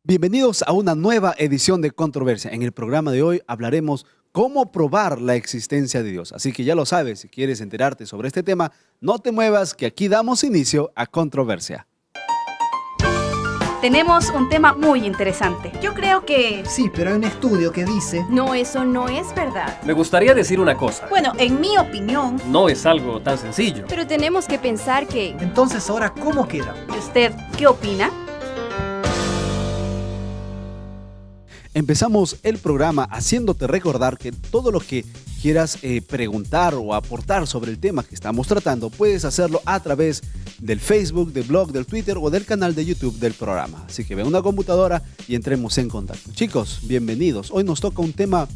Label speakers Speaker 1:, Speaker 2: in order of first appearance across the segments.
Speaker 1: Bienvenidos a una nueva edición de Controversia. En el programa de hoy hablaremos cómo probar la existencia de Dios. Así que ya lo sabes, si quieres enterarte sobre este tema, no te muevas, que aquí damos inicio a Controversia.
Speaker 2: Tenemos un tema muy interesante. Yo creo que...
Speaker 3: Sí, pero hay un estudio que dice...
Speaker 4: No, eso no es verdad.
Speaker 5: Me gustaría decir una cosa.
Speaker 2: Bueno, en mi opinión...
Speaker 5: No es algo tan sencillo.
Speaker 4: Pero tenemos que pensar que...
Speaker 3: Entonces, ¿ahora cómo queda?
Speaker 2: ¿Y usted qué opina?
Speaker 1: Empezamos el programa haciéndote recordar que todo lo que quieras preguntar o aportar sobre el tema que estamos tratando, puedes hacerlo a través del Facebook, del blog, del Twitter o del canal de YouTube del programa. Así que ve una computadora y entremos en contacto. Chicos, bienvenidos. Hoy nos toca un tema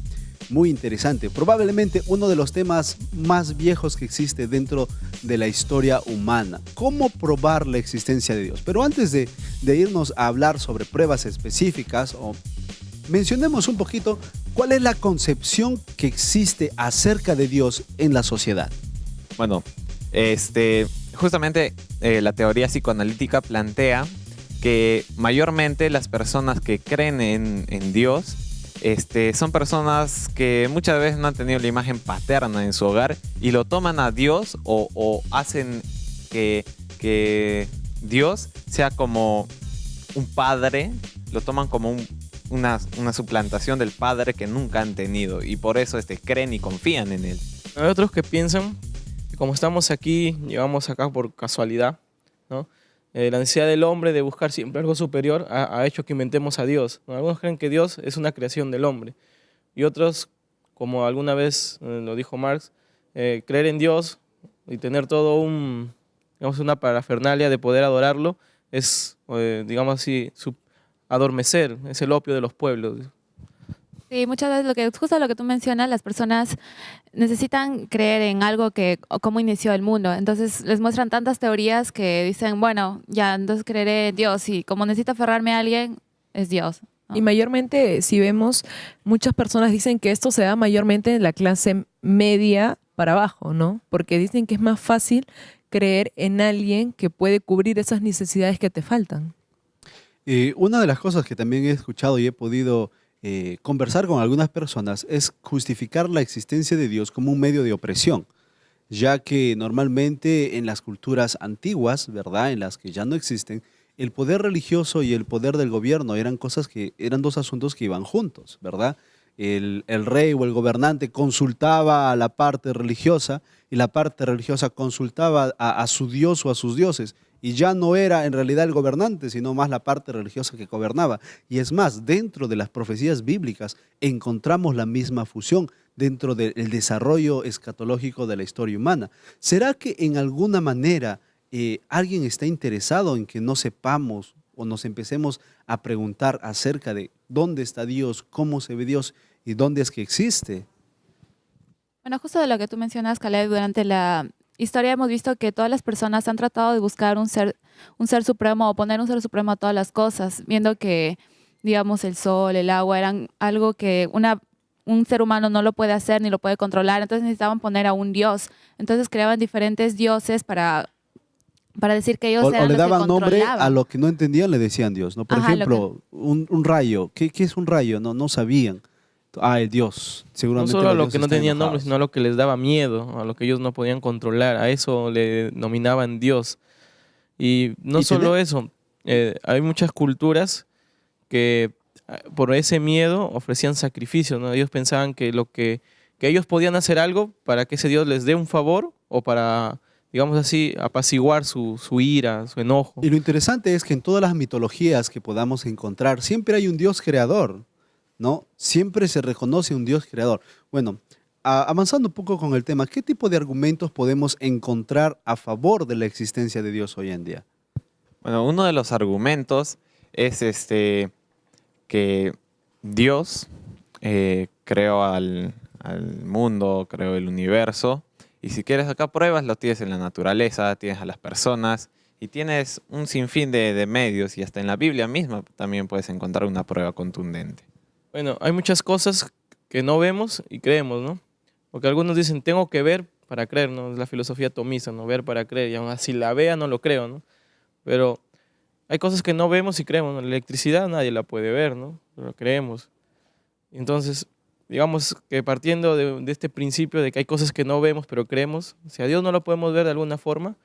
Speaker 1: muy interesante, probablemente uno de los temas más viejos que existe dentro de la historia humana. ¿Cómo probar la existencia de Dios? Pero antes de irnos a hablar sobre pruebas específicas mencionemos un poquito cuál es la concepción que existe acerca de Dios en la sociedad.
Speaker 6: Bueno, justamente la teoría psicoanalítica plantea que mayormente las personas que creen en Dios son personas que muchas veces no han tenido la imagen paterna en su hogar y lo toman a Dios o hacen que Dios sea como un padre, lo toman como una suplantación del padre que nunca han tenido y por eso creen y confían en él.
Speaker 7: Hay otros que piensan que como estamos aquí, llegamos acá por casualidad, ¿no? La necesidad del hombre de buscar siempre algo superior ha hecho que inventemos a Dios, ¿no? Algunos creen que Dios es una creación del hombre y otros, como alguna vez lo dijo Marx, creer en Dios y tener todo una parafernalia de poder adorarlo es, digamos así, adormecer, es el opio de los pueblos.
Speaker 8: Sí, muchas veces justo lo que tú mencionas, las personas necesitan creer en algo cómo inició el mundo. Entonces les muestran tantas teorías que dicen, bueno, ya, entonces creeré en Dios y como necesito aferrarme a alguien, es Dios, ¿no?
Speaker 9: Y mayormente, si vemos, muchas personas dicen que esto se da mayormente en la clase media para abajo, ¿no? Porque dicen que es más fácil creer en alguien que puede cubrir esas necesidades que te faltan.
Speaker 1: Una de las cosas que también he escuchado y he podido conversar con algunas personas es justificar la existencia de Dios como un medio de opresión, ya que normalmente en las culturas antiguas, ¿verdad?, en las que ya no existen, el poder religioso y el poder del gobierno eran dos asuntos que iban juntos, ¿verdad? El rey o el gobernante consultaba a la parte religiosa y la parte religiosa consultaba a su dios o a sus dioses. Y ya no era en realidad el gobernante, sino más la parte religiosa que gobernaba. Y es más, dentro de las profecías bíblicas encontramos la misma fusión dentro del desarrollo escatológico de la historia humana. ¿Será que en alguna manera alguien está interesado en que no sepamos o nos empecemos a preguntar acerca de dónde está Dios, cómo se ve Dios y dónde es que existe?
Speaker 8: Bueno, justo de lo que tú mencionas, Caleb, durante la historia hemos visto que todas las personas han tratado de buscar un ser supremo o poner un ser supremo a todas las cosas, viendo que, digamos, el sol, el agua eran algo que un ser humano no lo puede hacer ni lo puede controlar, entonces necesitaban poner a un dios. Entonces creaban diferentes dioses para decir que ellos eran
Speaker 1: o le
Speaker 8: los que
Speaker 1: daban nombre
Speaker 8: controlaban.
Speaker 1: a lo que no entendían, le decían Dios, ¿no? Por ejemplo, un rayo. ¿Qué es un rayo? No sabían. El Dios. Seguramente
Speaker 7: no solo a lo
Speaker 1: Dios
Speaker 7: que no
Speaker 1: está
Speaker 7: tenían
Speaker 1: enojado.
Speaker 7: nombre, sino a lo que les daba miedo, a lo que ellos no podían controlar, a eso le denominaban Dios. Y no solo eso, hay muchas culturas que por ese miedo ofrecían sacrificios, ¿no? Ellos pensaban que ellos podían hacer algo para que ese Dios les dé un favor o para, digamos así, apaciguar su ira, su enojo.
Speaker 1: Y lo interesante es que en todas las mitologías que podamos encontrar, siempre hay un Dios creador, ¿no? Siempre se reconoce un Dios creador. Bueno, avanzando un poco con el tema, ¿qué tipo de argumentos podemos encontrar a favor de la existencia de Dios hoy en día?
Speaker 6: Bueno, uno de los argumentos es que Dios creó al mundo, creó el universo, y si quieres sacar pruebas, lo tienes en la naturaleza, tienes a las personas, y tienes un sinfín de medios, y hasta en la Biblia misma también puedes encontrar una prueba contundente.
Speaker 7: Bueno, hay muchas cosas que no vemos y creemos, ¿no? Porque algunos dicen, tengo que ver para creer, ¿no? Es la filosofía tomista, ¿no? Ver para creer, y aún así la vea no lo creo, ¿no? Pero hay cosas que no vemos y creemos, ¿no? La electricidad nadie la puede ver, ¿no? Pero creemos. Entonces, digamos que partiendo de este principio de que hay cosas que no vemos pero creemos, si a Dios no lo podemos ver de alguna forma,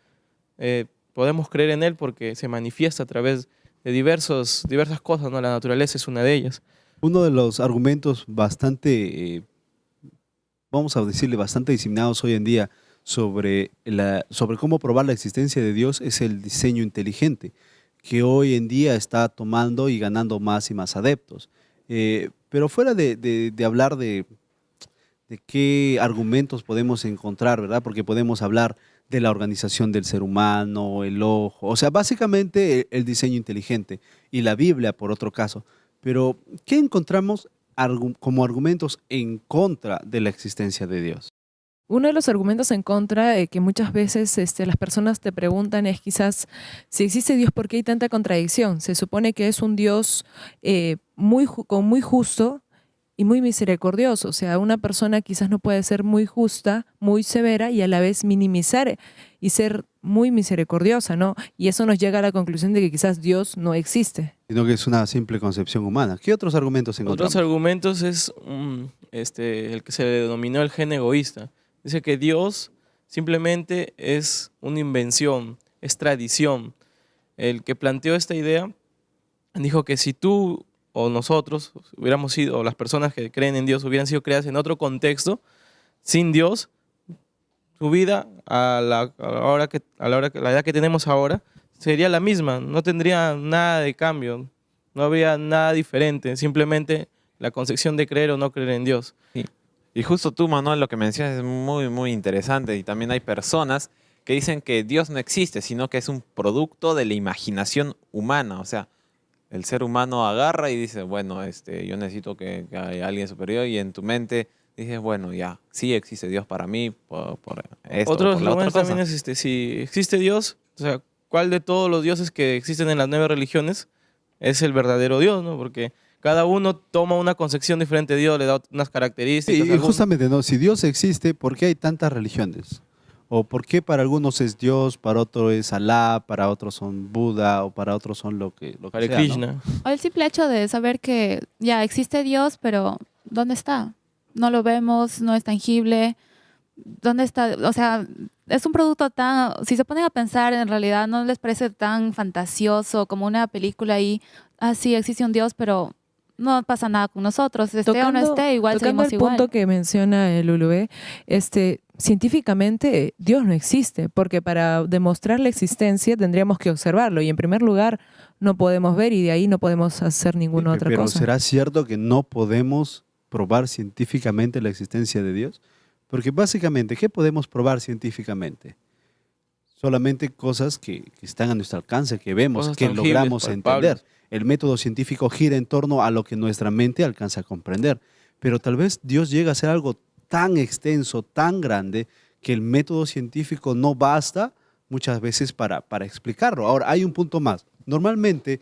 Speaker 7: podemos creer en Él porque se manifiesta a través de diversas cosas, ¿no? La naturaleza es una de ellas.
Speaker 1: Uno de los argumentos bastante, vamos a decirle, bastante diseminados hoy en día sobre cómo probar la existencia de Dios es el diseño inteligente, que hoy en día está tomando y ganando más y más adeptos. Pero fuera de hablar de qué argumentos podemos encontrar, ¿verdad? Porque podemos hablar de la organización del ser humano, el ojo, o sea, básicamente el diseño inteligente y la Biblia por otro caso. Pero, ¿qué encontramos como argumentos en contra de la existencia de Dios?
Speaker 9: Uno de los argumentos en contra que muchas veces las personas te preguntan es quizás si existe Dios, ¿por qué hay tanta contradicción? Se supone que es un Dios muy justo y muy misericordioso. O sea, una persona quizás no puede ser muy justa, muy severa y a la vez minimizar y ser muy misericordiosa, ¿no? Y eso nos llega a la conclusión de que quizás Dios no existe.
Speaker 1: Sino que es una simple concepción humana. ¿Qué otros argumentos encontramos?
Speaker 7: Otros argumentos es el que se le denominó el gen egoísta. Dice que Dios simplemente es una invención, es tradición. El que planteó esta idea dijo que si tú o nosotros hubiéramos sido, o las personas que creen en Dios hubieran sido creadas en otro contexto, sin Dios, su vida a la edad que tenemos ahora sería la misma, no tendría nada de cambio, no habría nada diferente, simplemente la concepción de creer o no creer en Dios.
Speaker 6: Sí. Y justo tú, Manuel, lo que mencionas es muy, muy interesante. Y también hay personas que dicen que Dios no existe, sino que es un producto de la imaginación humana. O sea, el ser humano agarra y dice, bueno, yo necesito que haya alguien superior, y en tu mente dices, bueno, ya, sí existe Dios para mí, por esto,
Speaker 7: Otro
Speaker 6: por la otra cosa.
Speaker 7: también es, si existe Dios, o sea, ¿cuál de todos los dioses que existen en las 9 religiones es el verdadero Dios, ¿no? Porque cada uno toma una concepción diferente de Dios, le da unas características.
Speaker 1: Sí, y justamente, ¿no? Si Dios existe, ¿por qué hay tantas religiones? ¿O por qué para algunos es Dios, para otros es Alá, para otros son Buda, o para otros son lo que
Speaker 7: Hare
Speaker 1: sea,
Speaker 7: Krishna.
Speaker 1: ¿no?
Speaker 8: O el simple hecho de saber que ya existe Dios, pero ¿dónde está? No lo vemos, no es tangible. ¿Dónde está? O sea, es un producto tan... Si se ponen a pensar, en realidad no les parece tan fantasioso como una película ahí. Ah, sí, existe un Dios, pero no pasa nada con nosotros. Esté o no esté, igual
Speaker 9: tocando
Speaker 8: seguimos
Speaker 9: el
Speaker 8: igual.
Speaker 9: punto que menciona el Lulubé, científicamente Dios no existe, porque para demostrar la existencia tendríamos que observarlo, y en primer lugar no podemos ver, y de ahí no podemos hacer ninguna otra
Speaker 1: Pero
Speaker 9: cosa.
Speaker 1: ¿será cierto que no podemos probar científicamente la existencia de Dios? Porque básicamente, ¿qué podemos probar científicamente? Solamente cosas que están a nuestro alcance, que vemos,
Speaker 7: Cosas
Speaker 1: que
Speaker 7: tangibles,
Speaker 1: logramos
Speaker 7: palpables.
Speaker 1: entender. El método científico gira en torno a lo que nuestra mente alcanza a comprender. Pero tal vez Dios llega a ser algo tan extenso, tan grande, que el método científico no basta muchas veces para explicarlo. Ahora, hay un punto más. Normalmente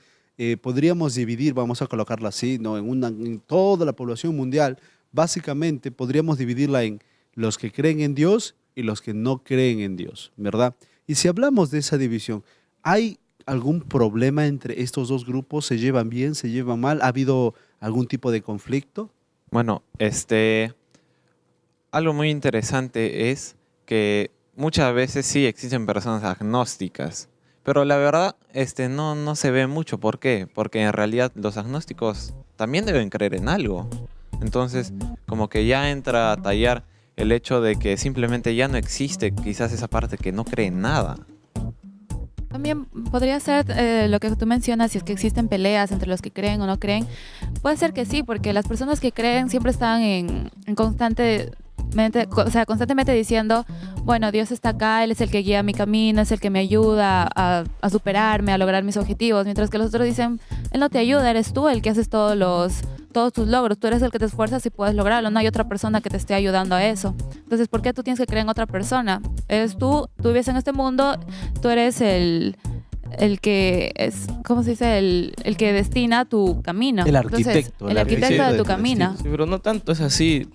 Speaker 1: podríamos dividir, vamos a colocarla así, ¿no? en toda la población mundial, básicamente podríamos dividirla en los que creen en Dios y los que no creen en Dios, ¿verdad? Y si hablamos de esa división, ¿hay algún problema entre estos dos grupos? ¿Se llevan bien? ¿Se llevan mal? ¿Ha habido algún tipo de conflicto?
Speaker 6: Bueno, algo muy interesante es que muchas veces sí existen personas agnósticas, pero la verdad no se ve mucho. ¿Por qué? Porque en realidad los agnósticos también deben creer en algo. Entonces, como que ya entra a tallar el hecho de que simplemente ya no existe quizás esa parte que no cree en nada.
Speaker 8: También podría ser lo que tú mencionas, si es que existen peleas entre los que creen o no creen. Puede ser que sí, porque las personas que creen siempre están en constantemente diciendo, bueno, Dios está acá, Él es el que guía mi camino, es el que me ayuda a superarme, a lograr mis objetivos, mientras que los otros dicen, Él no te ayuda, eres tú el que haces todos tus logros, tú eres el que te esfuerzas y puedes lograrlo, no hay otra persona que te esté ayudando a eso. Entonces, ¿por qué tú tienes que creer en otra persona? Eres tú vives en este mundo, tú eres el que es, ¿cómo se dice? El que destina tu camino.
Speaker 1: El
Speaker 8: Entonces,
Speaker 1: arquitecto.
Speaker 8: el arquitecto de tu
Speaker 1: del
Speaker 8: camino.
Speaker 1: destino.
Speaker 7: Sí, pero no tanto es así.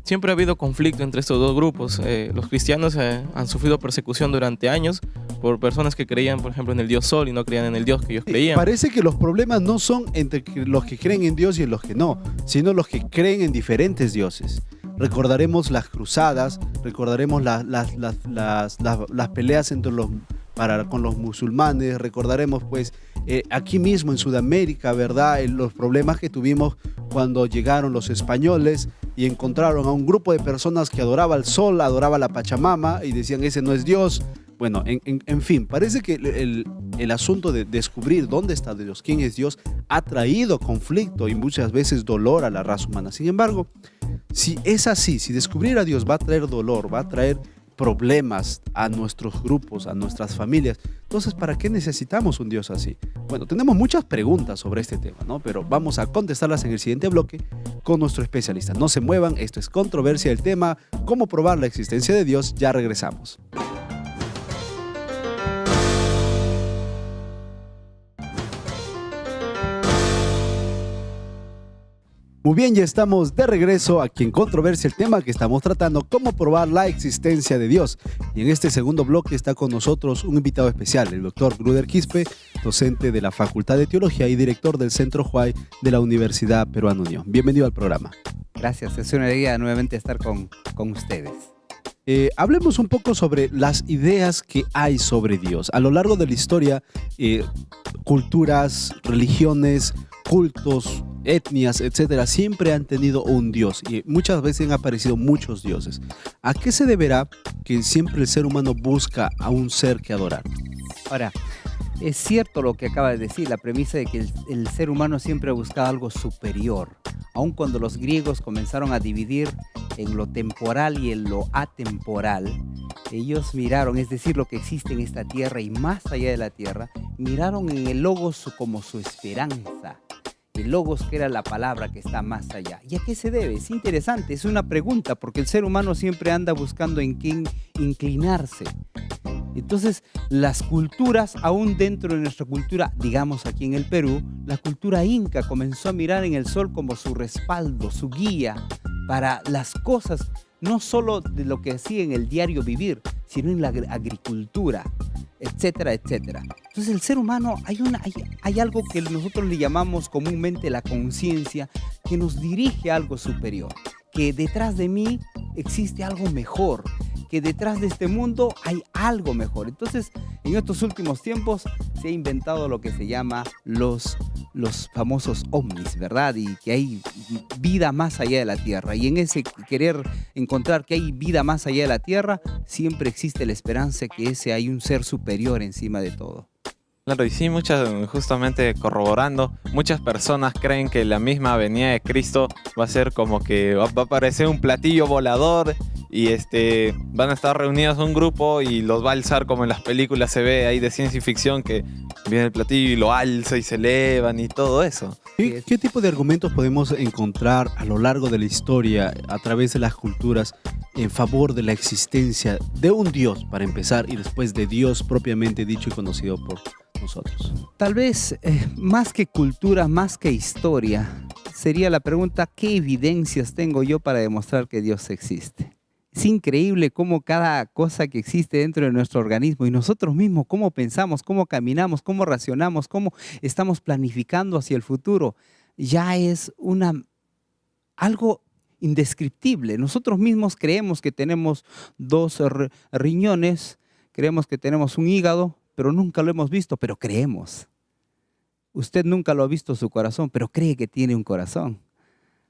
Speaker 7: Siempre ha habido conflicto entre estos dos grupos. Los cristianos han sufrido persecución durante años por personas que creían, por ejemplo, en el Dios Sol y no creían en el Dios que ellos creían.
Speaker 1: Parece que los problemas no son entre los que creen en Dios y en los que no, sino los que creen en diferentes dioses. Recordaremos las cruzadas, recordaremos las peleas con los musulmanes, recordaremos pues aquí mismo en Sudamérica, ¿verdad? Los problemas que tuvimos cuando llegaron los españoles y encontraron a un grupo de personas que adoraba al sol, adoraba la Pachamama y decían ese no es Dios. Bueno, en fin, parece que el asunto de descubrir dónde está Dios, quién es Dios, ha traído conflicto y muchas veces dolor a la raza humana. Sin embargo, si es así, si descubrir a Dios va a traer dolor, va a traer problemas a nuestros grupos, a nuestras familias, entonces ¿para qué necesitamos un Dios así? Bueno, tenemos muchas preguntas sobre este tema, ¿no? Pero vamos a contestarlas en el siguiente bloque con nuestro especialista. No se muevan, esto es Controversia, el tema cómo probar la existencia de Dios. Ya regresamos. Muy bien, ya estamos de regreso aquí en Controversia, el tema que estamos tratando, cómo probar la existencia de Dios. Y en este segundo bloque está con nosotros un invitado especial, el doctor Gruder Quispe, docente de la Facultad de Teología y director del Centro Huay de la Universidad Peruana Unión. Bienvenido al programa.
Speaker 10: Gracias, es una alegría nuevamente estar con ustedes.
Speaker 1: Hablemos un poco sobre las ideas que hay sobre Dios. A lo largo de la historia, culturas, religiones, cultos, etnias, etcétera, siempre han tenido un Dios y muchas veces han aparecido muchos dioses. ¿A qué se deberá que siempre el ser humano busca a un ser que adorar?
Speaker 10: Ahora, es cierto lo que acaba de decir, la premisa de que el ser humano siempre ha buscado algo superior. Aun cuando los griegos comenzaron a dividir en lo temporal y en lo atemporal, ellos miraron, es decir, lo que existe en esta tierra y más allá de la tierra, miraron en el logos como su esperanza. El logos, que era la palabra que está más allá. ¿Y a qué se debe? Es interesante, es una pregunta, porque el ser humano siempre anda buscando en quién inclinarse. Entonces, las culturas, aún dentro de nuestra cultura, digamos aquí en el Perú, la cultura inca comenzó a mirar en el sol como su respaldo, su guía para las cosas, no solo de lo que hacía en el diario vivir, sino en la agricultura, etcétera, etcétera. Entonces el ser humano, hay algo que nosotros le llamamos comúnmente la conciencia, que nos dirige a algo superior, que detrás de mí existe algo mejor, que detrás de este mundo hay algo mejor. Entonces, en estos últimos tiempos se ha inventado lo que se llama los famosos ovnis, ¿verdad? Y que hay vida más allá de la Tierra. Y en ese querer encontrar que hay vida más allá de la Tierra, siempre existe la esperanza que hay un ser superior encima de todo.
Speaker 6: Claro, y sí, justamente corroborando, muchas personas creen que la misma venida de Cristo va a ser como que va a aparecer un platillo volador y van a estar reunidos un grupo y los va a alzar como en las películas se ve ahí de ciencia ficción, que viene el platillo y lo alza y se elevan y todo eso.
Speaker 1: ¿Qué tipo de argumentos podemos encontrar a lo largo de la historia, a través de las culturas, en favor de la existencia de un Dios, para empezar, y después de Dios propiamente dicho y conocido por nosotros?
Speaker 10: Tal vez, más que cultura, más que historia, sería la pregunta, ¿qué evidencias tengo yo para demostrar que Dios existe? Es increíble cómo cada cosa que existe dentro de nuestro organismo y nosotros mismos, cómo pensamos, cómo caminamos, cómo racionamos, cómo estamos planificando hacia el futuro, ya es algo indescriptible. Nosotros mismos creemos que tenemos 2 riñones, creemos que tenemos un hígado, pero nunca lo hemos visto, pero creemos. Usted nunca lo ha visto su corazón, pero cree que tiene un corazón.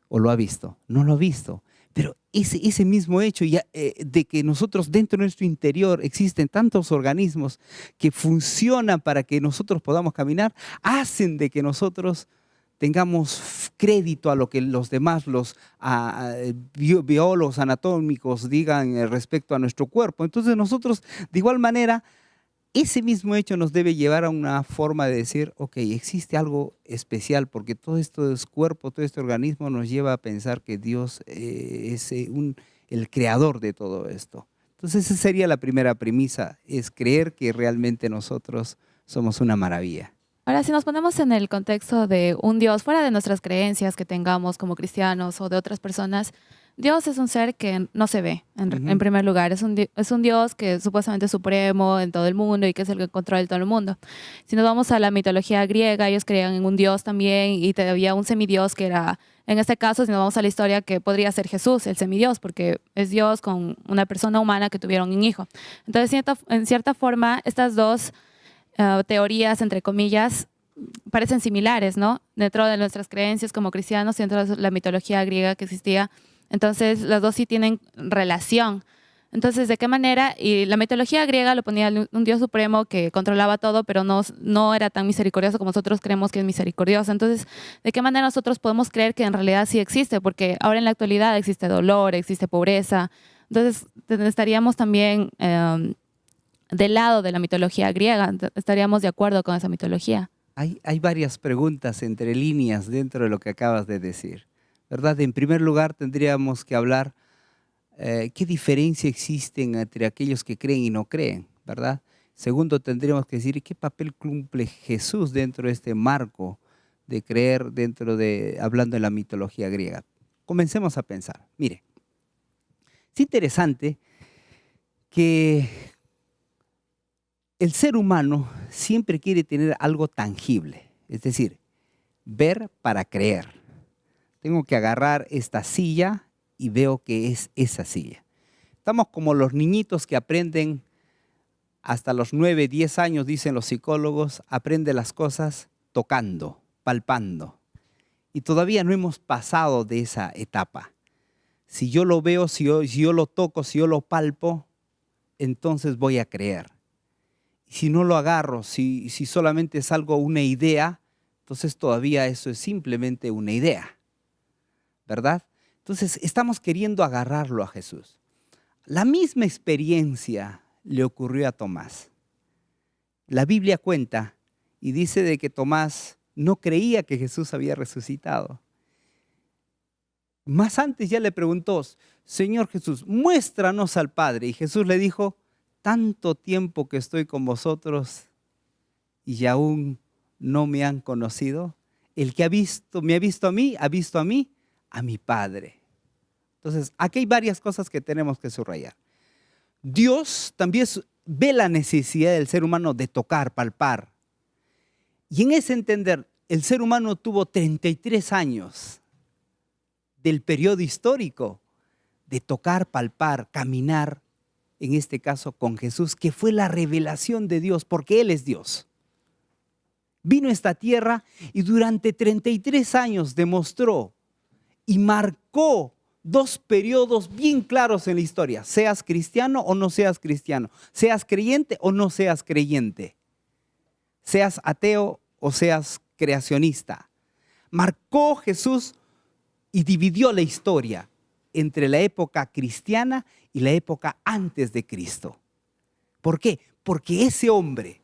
Speaker 10: ¿O lo ha visto? No lo ha visto. Pero ese mismo hecho de que nosotros dentro de nuestro interior existen tantos organismos que funcionan para que nosotros podamos caminar, hacen de que nosotros tengamos crédito a lo que los demás, los biólogos anatómicos digan respecto a nuestro cuerpo. Entonces nosotros, de igual manera, ese mismo hecho nos debe llevar a una forma de decir, ok, existe algo especial, porque todo esto es cuerpo, todo este organismo nos lleva a pensar que Dios es el creador de todo esto. Entonces esa sería la primera premisa, es creer que realmente nosotros somos una maravilla.
Speaker 8: Ahora, si nos ponemos en el contexto de un Dios, fuera de nuestras creencias que tengamos como cristianos o de otras personas, Dios es un ser que no se ve, en primer lugar. Es un Dios que supuestamente es supremo en todo el mundo y que es el que controla todo el mundo. Si nos vamos a la mitología griega, ellos creían en un Dios también y había un semidios que era, en este caso, si nos vamos a la historia, que podría ser Jesús, el semidios, porque es Dios con una persona humana que tuvieron un hijo. Entonces, en cierta forma, estas dos teorías, entre comillas, parecen similares, ¿no? Dentro de nuestras creencias como cristianos, dentro de la mitología griega que existía. Entonces, las dos sí tienen relación. Entonces, ¿de qué manera? Y la mitología griega lo ponía un Dios supremo que controlaba todo, pero no era tan misericordioso como nosotros creemos que es misericordioso. Entonces, ¿de qué manera nosotros podemos creer que en realidad sí existe? Porque ahora en la actualidad existe dolor, existe pobreza. Entonces, estaríamos también del lado de la mitología griega, estaríamos de acuerdo con esa mitología.
Speaker 10: Hay varias preguntas entre líneas dentro de lo que acabas de decir, ¿verdad? En primer lugar, tendríamos que hablar qué diferencia existe entre aquellos que creen y no creen, ¿verdad? Segundo, tendríamos que decir qué papel cumple Jesús dentro de este marco de creer hablando de la mitología griega. Comencemos a pensar. Mire, es interesante que el ser humano siempre quiere tener algo tangible, es decir, ver para creer. Tengo que agarrar esta silla y veo que es esa silla. Estamos como los niñitos que aprenden hasta los 9, 10 años, dicen los psicólogos, aprenden las cosas tocando, palpando. Y todavía no hemos pasado de esa etapa. Si yo lo veo, si yo lo toco, si yo lo palpo, entonces voy a creer. Si no lo agarro, si solamente es algo, una idea, entonces todavía eso es simplemente una idea, ¿verdad? Entonces estamos queriendo agarrarlo a Jesús. La misma experiencia le ocurrió a Tomás. La Biblia cuenta y dice de que Tomás no creía que Jesús había resucitado. Más antes ya le preguntó, Señor Jesús, muéstranos al Padre. Y Jesús le dijo, tanto tiempo que estoy con vosotros y aún no me han conocido. El que me ha visto a mí, a mi Padre. Entonces, aquí hay varias cosas que tenemos que subrayar. Dios también ve la necesidad del ser humano de tocar, palpar. Y en ese entender, el ser humano tuvo 33 años del periodo histórico de tocar, palpar, caminar, en este caso con Jesús, que fue la revelación de Dios, porque Él es Dios. Vino a esta tierra y durante 33 años demostró y marcó dos periodos bien claros en la historia. Seas cristiano o no seas cristiano. Seas creyente o no seas creyente. Seas ateo o seas creacionista. Marcó Jesús y dividió la historia entre la época cristiana y la época antes de Cristo. ¿Por qué? Porque ese hombre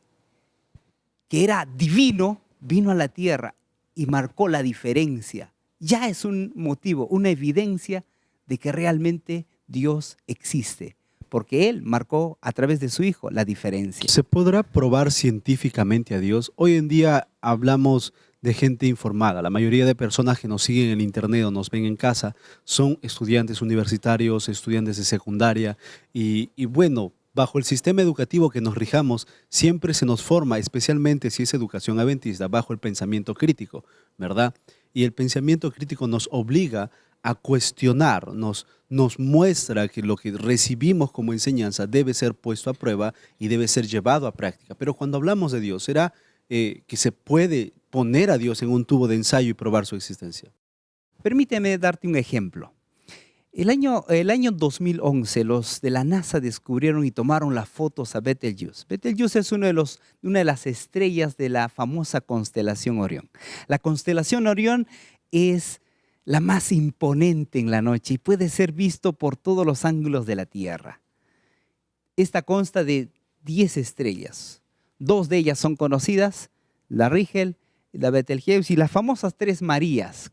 Speaker 10: que era divino vino a la tierra y marcó la diferencia. Ya es un motivo, una evidencia de que realmente Dios existe, porque Él marcó a través de su Hijo la diferencia.
Speaker 1: ¿Se podrá probar científicamente a Dios? Hoy en día hablamos de gente informada. La mayoría de personas que nos siguen en internet o nos ven en casa son estudiantes universitarios, estudiantes de secundaria y bueno, bajo el sistema educativo que nos rijamos, siempre se nos forma, especialmente si es educación adventista, bajo el pensamiento crítico, ¿verdad? Y el pensamiento crítico nos obliga a cuestionar, nos muestra que lo que recibimos como enseñanza debe ser puesto a prueba y debe ser llevado a práctica. Pero cuando hablamos de Dios, ¿será que se puede poner a Dios en un tubo de ensayo y probar su existencia?
Speaker 10: Permíteme darte un ejemplo. El año 2011, los de la NASA descubrieron y tomaron las fotos a Betelgeuse. Betelgeuse es una de las estrellas de la famosa constelación Orión. La constelación Orión es la más imponente en la noche y puede ser visto por todos los ángulos de la Tierra. Esta consta de 10 estrellas. 2 de ellas son conocidas, la Rigel, la Betelgeuse y las famosas 3 Marías.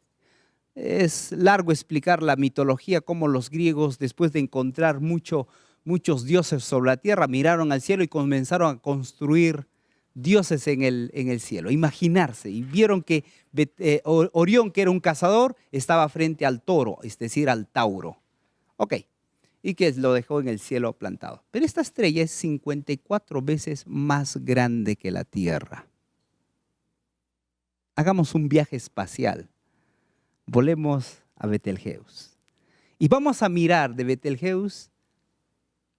Speaker 10: Es largo explicar la mitología, cómo los griegos, después de encontrar muchos dioses sobre la tierra, miraron al cielo y comenzaron a construir dioses en el cielo, imaginarse. Y vieron que Orión, que era un cazador, estaba frente al toro, es decir, al Tauro. Ok, y que lo dejó en el cielo plantado. Pero esta estrella es 54 veces más grande que la Tierra. Hagamos un viaje espacial. Volemos a Betelgeuse. Y vamos a mirar de Betelgeuse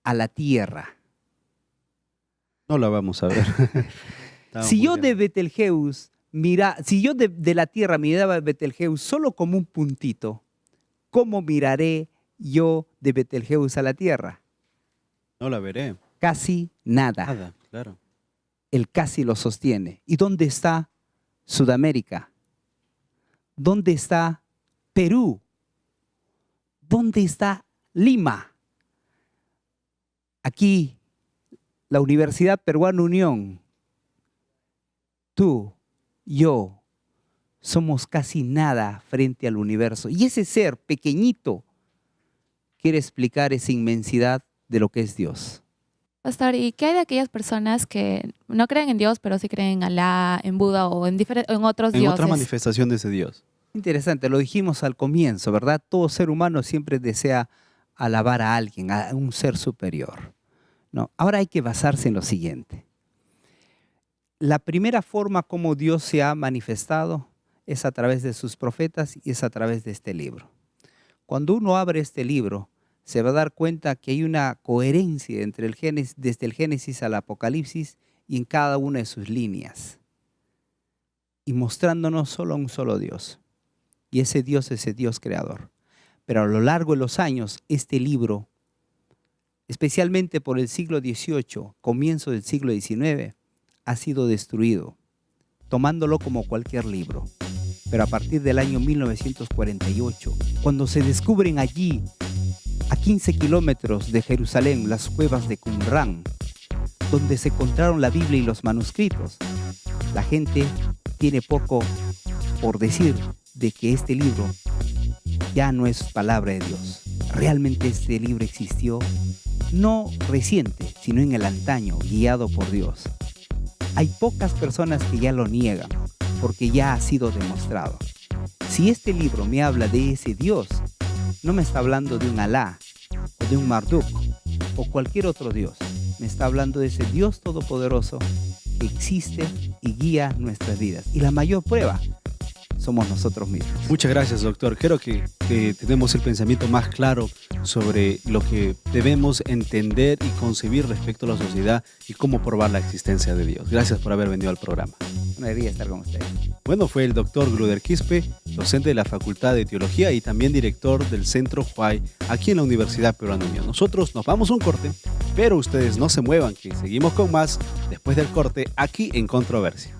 Speaker 10: a la Tierra.
Speaker 1: No la vamos a ver.
Speaker 10: Si yo de Betelgeuse si yo de la Tierra miraba a Betelgeuse solo como un puntito, ¿cómo miraré yo de Betelgeuse a la Tierra?
Speaker 1: No la veré.
Speaker 10: Casi nada.
Speaker 1: Nada, claro.
Speaker 10: El casi lo sostiene. ¿Y dónde está Sudamérica? ¿Dónde está Perú? ¿Dónde está Lima? Aquí, la Universidad Peruana Unión, tú, yo, somos casi nada frente al universo. Y ese ser pequeñito quiere explicar esa inmensidad de lo que es Dios.
Speaker 8: Pastor, ¿y qué hay de aquellas personas que no creen en Dios, pero sí creen en Alá, en Buda o en otros
Speaker 1: En
Speaker 8: dioses?
Speaker 1: otras manifestaciones de Dios.
Speaker 10: Interesante, lo dijimos al comienzo, ¿verdad? Todo ser humano siempre desea alabar a alguien, a un ser superior. No, ahora hay que basarse en lo siguiente. La primera forma como Dios se ha manifestado es a través de sus profetas y es a través de este libro. Cuando uno abre este libro, se va a dar cuenta que hay una coherencia entre desde el Génesis al Apocalipsis y en cada una de sus líneas. Y mostrándonos solo a un solo Dios. Y ese Dios es el Dios creador. Pero a lo largo de los años, este libro, especialmente por el siglo XVIII, comienzo del siglo XIX, ha sido destruido, tomándolo como cualquier libro. Pero a partir del año 1948, cuando se descubren allí, a 15 kilómetros de Jerusalén, las cuevas de Qumran, donde se encontraron la Biblia y los manuscritos, la gente tiene poco por decir de que este libro ya no es palabra de Dios. Realmente este libro existió, no reciente, sino en el antaño, guiado por Dios. Hay pocas personas que ya lo niegan, porque ya ha sido demostrado. Si este libro me habla de ese Dios, no me está hablando de un Alá, o de un Marduk, o cualquier otro Dios. Me está hablando de ese Dios todopoderoso que existe y guía nuestras vidas. Y la mayor prueba somos nosotros mismos.
Speaker 1: Muchas gracias, doctor. Creo que tenemos el pensamiento más claro sobre lo que debemos entender y concebir respecto a la sociedad y cómo probar la existencia de Dios. Gracias por haber venido al programa.
Speaker 10: Una alegría estar con ustedes.
Speaker 1: Bueno, fue el doctor Gluder Quispe, docente de la Facultad de Teología y también director del Centro Huay aquí en la Universidad Peruana Unión. Nosotros nos vamos a un corte, pero ustedes no se muevan, que seguimos con más después del corte aquí en Controversia.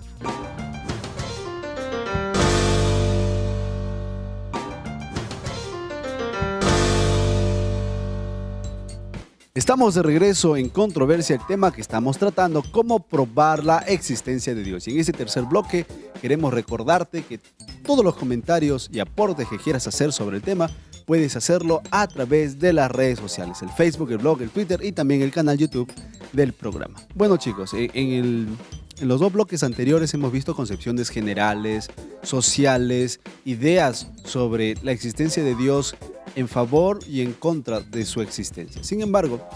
Speaker 1: Estamos de regreso en Controversia, el tema que estamos tratando, cómo probar la existencia de Dios. Y en ese tercer bloque queremos recordarte que todos los comentarios y aportes que quieras hacer sobre el tema, puedes hacerlo a través de las redes sociales, el Facebook, el blog, el Twitter y también el canal YouTube del programa. Bueno chicos, en los dos bloques anteriores hemos visto concepciones generales, sociales, ideas sobre la existencia de Dios en favor y en contra de su existencia. Sin embargo,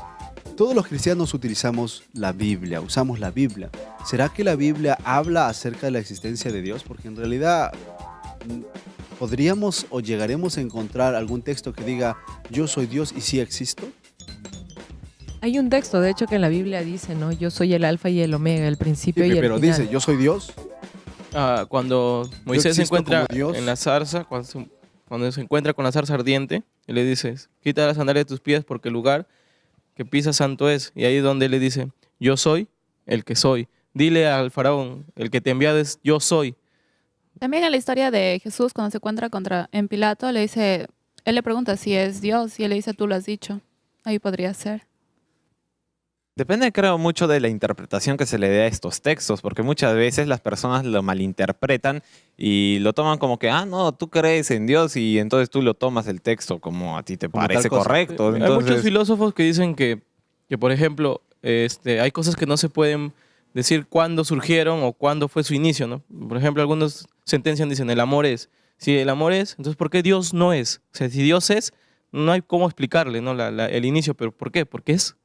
Speaker 1: todos los cristianos utilizamos la Biblia, usamos la Biblia. ¿Será que la Biblia habla acerca de la existencia de Dios? Porque en realidad podríamos o llegaremos a encontrar algún texto que diga yo soy Dios y sí existo.
Speaker 9: Hay un texto, de hecho, que en la Biblia dice, ¿no? Yo soy el alfa y el omega, el principio y el
Speaker 1: pero
Speaker 9: final.
Speaker 1: dice, yo soy Dios.
Speaker 7: Cuando Moisés se
Speaker 1: existo
Speaker 7: encuentra
Speaker 1: como Dios.
Speaker 7: en la zarza, cuando se encuentra con la zarza ardiente, y le dices, quita las sandalias de tus pies porque el lugar que pisas santo es. Y ahí es donde le dice, yo soy el que soy. Dile al faraón, el que te envía es yo soy.
Speaker 8: También en la historia de Jesús, cuando se encuentra en Pilato, él le pregunta si es Dios y él le dice, tú lo has dicho. Ahí podría ser.
Speaker 6: Depende, creo, mucho de la interpretación que se le dé a estos textos, porque muchas veces las personas lo malinterpretan y lo toman como que, no, tú crees en Dios y entonces tú lo tomas el texto como a ti te
Speaker 1: Como
Speaker 6: parece
Speaker 1: tal cosa.
Speaker 6: correcto.
Speaker 7: Hay
Speaker 6: Entonces,
Speaker 7: muchos filósofos que dicen que por ejemplo, hay cosas que no se pueden decir cuándo surgieron o cuándo fue su inicio, ¿no? Por ejemplo, algunos sentencias dicen el amor es. Si el amor es, entonces ¿por qué Dios no es? O sea, si Dios es, no hay cómo explicarle, ¿no? El inicio, pero ¿por qué? Porque es.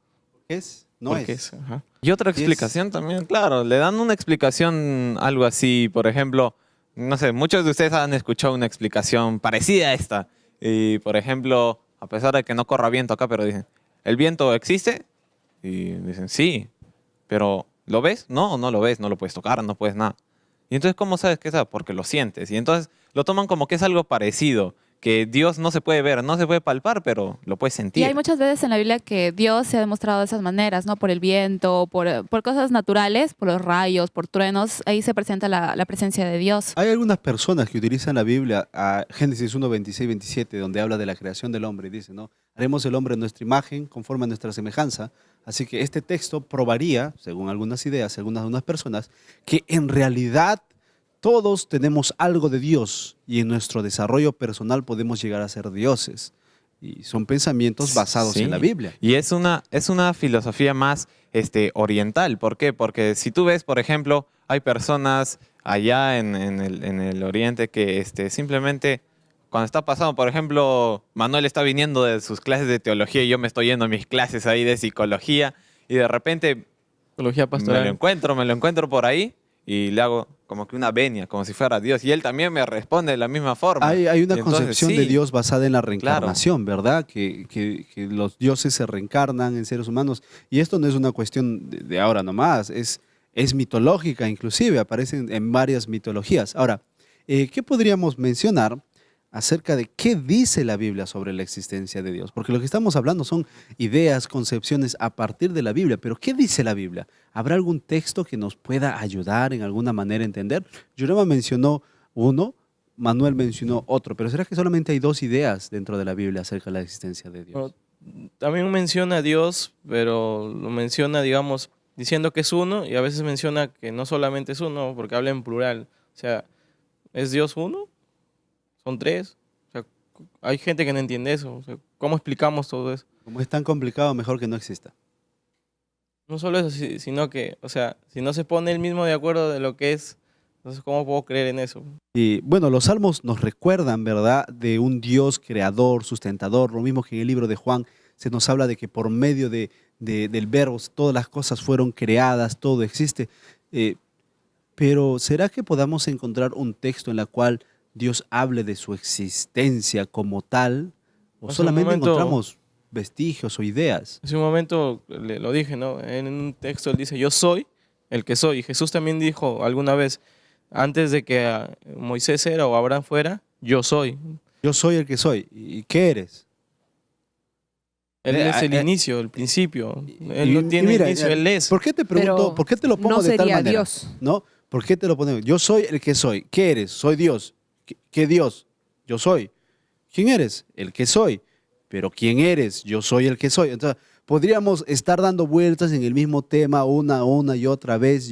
Speaker 1: Es, no
Speaker 7: Porque
Speaker 1: es.
Speaker 7: Ajá.
Speaker 6: Y otra
Speaker 1: Y es-
Speaker 6: explicación también, claro, le dan una explicación algo así, por ejemplo, no sé, muchos de ustedes han escuchado una explicación parecida a esta. Y, por ejemplo, a pesar de que no corra viento acá, pero dicen, ¿el viento existe? Y dicen, sí, pero ¿lo ves? No, no lo ves, no lo puedes tocar, no puedes nada. Y entonces, ¿cómo sabes que es eso? Porque lo sientes. Y entonces lo toman como que es algo parecido, que Dios no se puede ver, no se puede palpar, pero lo puedes sentir.
Speaker 8: Y hay muchas veces en la Biblia que Dios se ha demostrado de esas maneras, ¿no? Por el viento, por cosas naturales, por los rayos, por truenos. Ahí se presenta la presencia de Dios.
Speaker 1: Hay algunas personas que utilizan la Biblia, a Génesis 1, 26, 27, donde habla de la creación del hombre y dice, ¿no? Haremos el hombre en nuestra imagen, conforme a nuestra semejanza. Así que este texto probaría, según algunas ideas, según algunas personas, que en realidad todos tenemos algo de Dios y en nuestro desarrollo personal podemos llegar a ser dioses. Y son pensamientos basados
Speaker 6: Sí.
Speaker 1: en la Biblia.
Speaker 6: Y es una filosofía más oriental. ¿Por qué? Porque si tú ves, por ejemplo, hay personas allá en el oriente que simplemente cuando está pasando, por ejemplo, Manuel está viniendo de sus clases de teología y yo me estoy yendo a mis clases ahí de psicología y de repente
Speaker 7: Teología pastoral.
Speaker 6: me lo encuentro por ahí y le hago como que una venia, como si fuera Dios. Y él también me responde de la misma forma.
Speaker 1: Hay una
Speaker 6: Y entonces,
Speaker 1: concepción de
Speaker 6: sí,
Speaker 1: Dios basada en la reencarnación, ¿verdad? Que los dioses se reencarnan en seres humanos. Y esto no es una cuestión de ahora nomás, es mitológica inclusive, aparecen en varias mitologías. Ahora, ¿qué podríamos mencionar acerca de qué dice la Biblia sobre la existencia de Dios? Porque lo que estamos hablando son ideas, concepciones a partir de la Biblia, pero ¿qué dice la Biblia? ¿Habrá algún texto que nos pueda ayudar en alguna manera a entender? Yurema mencionó uno, Manuel mencionó otro, pero ¿será que solamente hay dos ideas dentro de la Biblia acerca de la existencia de Dios?
Speaker 7: Bueno, también menciona a Dios, pero lo menciona, digamos, diciendo que es uno y a veces menciona que no solamente es uno, porque habla en plural. O sea, ¿es Dios uno? ¿Son tres? O sea, hay gente que no entiende eso. O sea, ¿cómo explicamos todo eso?
Speaker 1: Como es tan complicado, mejor que no exista.
Speaker 7: No solo eso, sino que, o sea, si no se pone el mismo de acuerdo de lo que es, entonces ¿cómo puedo creer en eso?
Speaker 1: Y bueno, los salmos nos recuerdan, ¿verdad?, de un Dios creador, sustentador, lo mismo que en el libro de Juan se nos habla de que por medio del verbo todas las cosas fueron creadas, todo existe. Pero ¿será que podamos encontrar un texto en el cual Dios hable de su existencia como tal? ¿O
Speaker 7: Hace un
Speaker 1: solamente
Speaker 7: momento-
Speaker 1: encontramos vestigios o ideas?
Speaker 7: Hace un momento lo dije, ¿no? En un texto él dice, yo soy el que soy. Y Jesús también dijo alguna vez, antes de que Moisés era o Abraham fuera, yo soy.
Speaker 1: Yo soy el que soy. ¿Y qué eres?
Speaker 7: Él es el inicio, el principio. Él no tiene
Speaker 1: mira,
Speaker 7: inicio, él es.
Speaker 1: ¿Por qué te pregunto?
Speaker 9: Pero
Speaker 1: ¿Por qué te lo pongo
Speaker 9: no
Speaker 1: de tal
Speaker 9: sería
Speaker 1: manera?
Speaker 9: Dios.
Speaker 1: ¿No? ¿Por qué te lo ponemos? Yo soy el que soy. ¿Qué eres? Soy Dios. ¿Qué Dios? Yo soy. ¿Quién eres? El que soy. Pero ¿quién eres? Yo soy el que soy. Entonces, podríamos estar dando vueltas en el mismo tema una y otra vez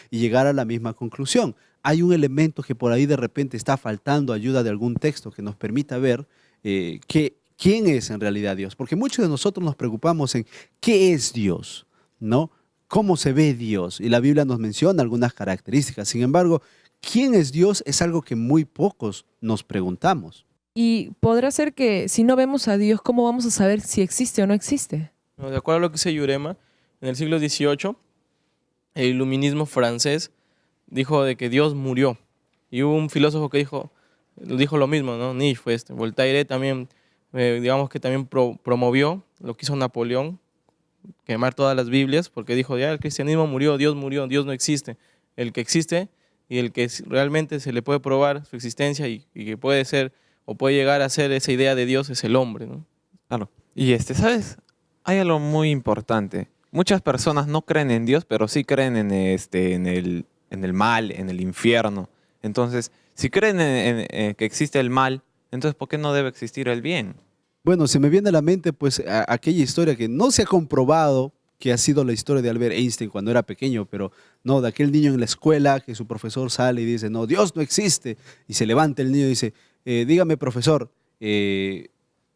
Speaker 1: y llegar a la misma conclusión. Hay un elemento que por ahí de repente está faltando ayuda de algún texto que nos permita ver quién es en realidad Dios. Porque muchos de nosotros nos preocupamos en qué es Dios, ¿no? ¿Cómo se ve Dios? Y la Biblia nos menciona algunas características. Sin embargo, ¿quién es Dios? Es algo que muy pocos nos preguntamos.
Speaker 9: Y podrá ser que si no vemos a Dios, ¿cómo vamos a saber si existe o no existe?
Speaker 7: De acuerdo a lo que dice Yurema, en el siglo XVIII, el iluminismo francés dijo de que Dios murió. Y hubo un filósofo que dijo lo mismo, ¿no? Nietzsche fue este. Voltaire también, digamos que también promovió lo que hizo Napoleón, quemar todas las Biblias, porque dijo, ya el cristianismo murió, Dios no existe. El que existe y el que realmente se le puede probar su existencia y que puede ser o puede llegar a ser esa idea de Dios es el hombre, ¿no?
Speaker 6: Claro. Y ¿sabes? Hay algo muy importante. Muchas personas no creen en Dios, pero sí creen en el mal, en el infierno. Entonces, si creen en que existe el mal, entonces ¿por qué no debe existir el bien?
Speaker 1: Bueno, se me viene a la mente pues aquella historia que no se ha comprobado que ha sido la historia de Albert Einstein cuando era pequeño, pero no, de aquel niño en la escuela que su profesor sale y dice, no, Dios no existe. Y se levanta el niño y dice, dígame profesor,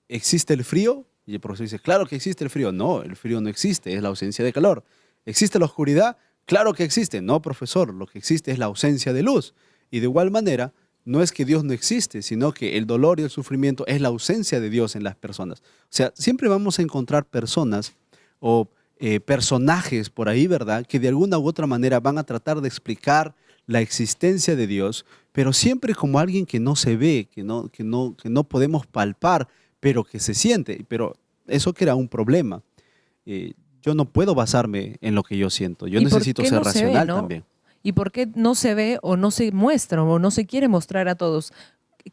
Speaker 1: ¿existe el frío? Y el profesor dice, claro que existe el frío. No, el frío no existe, es la ausencia de calor. ¿Existe la oscuridad? Claro que existe. No, profesor, lo que existe es la ausencia de luz. Y de igual manera, no es que Dios no existe, sino que el dolor y el sufrimiento es la ausencia de Dios en las personas. O sea, siempre vamos a encontrar personas o personajes por ahí, ¿verdad?, que de alguna u otra manera van a tratar de explicar la existencia de Dios, pero siempre como alguien que no se ve, que no podemos palpar, pero que se siente. Pero eso crea un problema. Yo no puedo basarme en lo que yo siento. Yo
Speaker 9: ¿Y por
Speaker 1: necesito
Speaker 9: qué
Speaker 1: ser
Speaker 9: no se ve,
Speaker 1: racional
Speaker 9: no?
Speaker 1: también.
Speaker 9: ¿Y por qué no se ve o no se muestra o no se quiere mostrar a todos?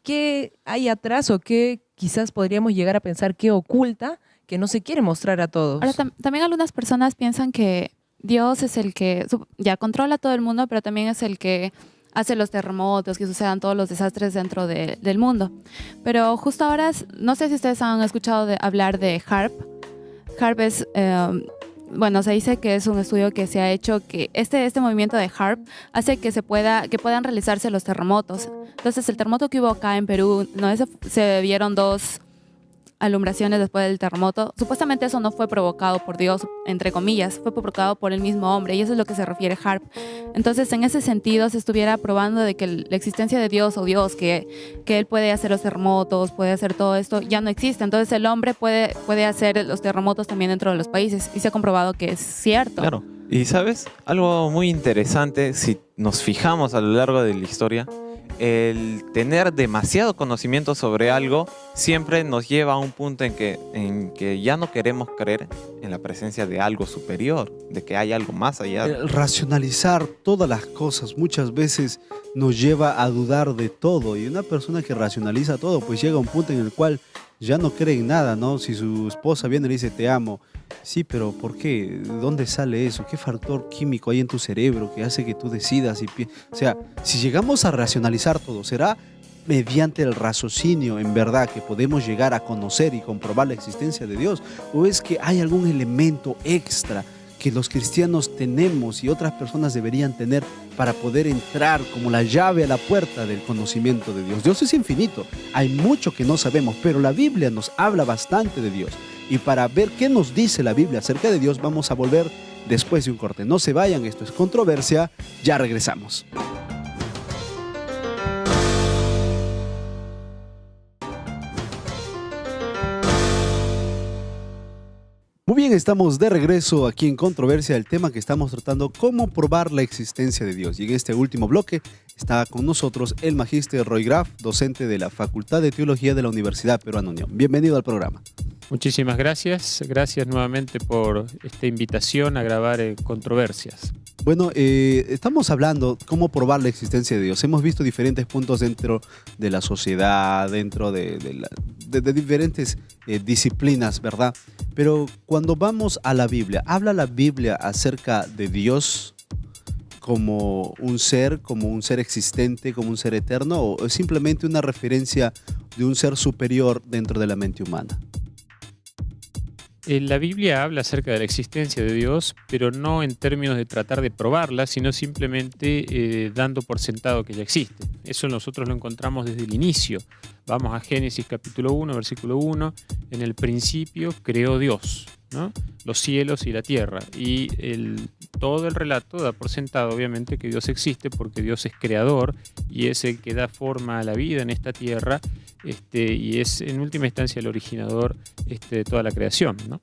Speaker 9: ¿Qué hay atrás o qué quizás podríamos llegar a pensar que oculta que no se quiere mostrar a todos?
Speaker 8: Ahora, también algunas personas piensan que Dios es el que ya controla a todo el mundo, pero también es el que hace los terremotos, que sucedan todos los desastres dentro del mundo. Pero justo ahora, no sé si ustedes han escuchado hablar de HAARP. HAARP es, bueno, se dice que es un estudio que se ha hecho que este movimiento de HAARP hace que puedan realizarse los terremotos. Entonces, el terremoto que hubo acá en Perú, ¿no? Se vieron 2 alumbraciones después del terremoto. Supuestamente eso no fue provocado por Dios, entre comillas, fue provocado por el mismo hombre, y eso es lo que se refiere HAARP. Entonces, en ese sentido, se estuviera probando de que la existencia de Dios o Dios, que Él puede hacer los terremotos, puede hacer todo esto, ya no existe. Entonces, el hombre puede hacer los terremotos también dentro de los países, y se ha comprobado que es cierto.
Speaker 6: Claro. Y ¿sabes? Algo muy interesante, si nos fijamos a lo largo de la historia, el tener demasiado conocimiento sobre algo siempre nos lleva a un punto en que ya no queremos creer en la presencia de algo superior, de que hay algo más allá.
Speaker 1: El racionalizar todas las cosas muchas veces nos lleva a dudar de todo, y una persona que racionaliza todo pues llega a un punto en el cual ya no cree en nada, ¿no? Si su esposa viene y le dice te amo, sí, pero ¿por qué? ¿De dónde sale eso? ¿Qué factor químico hay en tu cerebro que hace que tú decidas? O sea, si llegamos a racionalizar todo, ¿será mediante el raciocinio en verdad que podemos llegar a conocer y comprobar la existencia de Dios? ¿O es que hay algún elemento extra que los cristianos tenemos y otras personas deberían tener para poder entrar como la llave a la puerta del conocimiento de Dios? Dios es infinito, hay mucho que no sabemos, pero la Biblia nos habla bastante de Dios. Y para ver qué nos dice la Biblia acerca de Dios, vamos a volver después de un corte. No se vayan, esto es Controversia, ya regresamos. Muy bien, estamos de regreso aquí en Controversia, el tema que estamos tratando, cómo probar la existencia de Dios. Y en este último bloque está con nosotros el magíster Roy Graf, docente de la Facultad de Teología de la Universidad Peruana Unión. Bienvenido al programa.
Speaker 11: Muchísimas gracias. Gracias nuevamente por esta invitación a grabar Controversias.
Speaker 1: Bueno, estamos hablando cómo probar la existencia de Dios. Hemos visto diferentes puntos dentro de la sociedad, dentro de diferentes disciplinas, ¿verdad? Pero cuando vamos a la Biblia, ¿habla la Biblia acerca de Dios como un ser existente, como un ser eterno, o es simplemente una referencia de un ser superior dentro de la mente humana?
Speaker 11: La Biblia habla acerca de la existencia de Dios, pero no en términos de tratar de probarla, sino simplemente dando por sentado que ya existe. Eso nosotros lo encontramos desde el inicio. Vamos a Génesis capítulo 1, versículo 1. En el principio creó Dios, ¿no?, los cielos y la tierra. Y todo el relato da por sentado, obviamente, que Dios existe porque Dios es creador y es el que da forma a la vida en esta tierra. Y es en última instancia el originador de toda la creación, ¿no?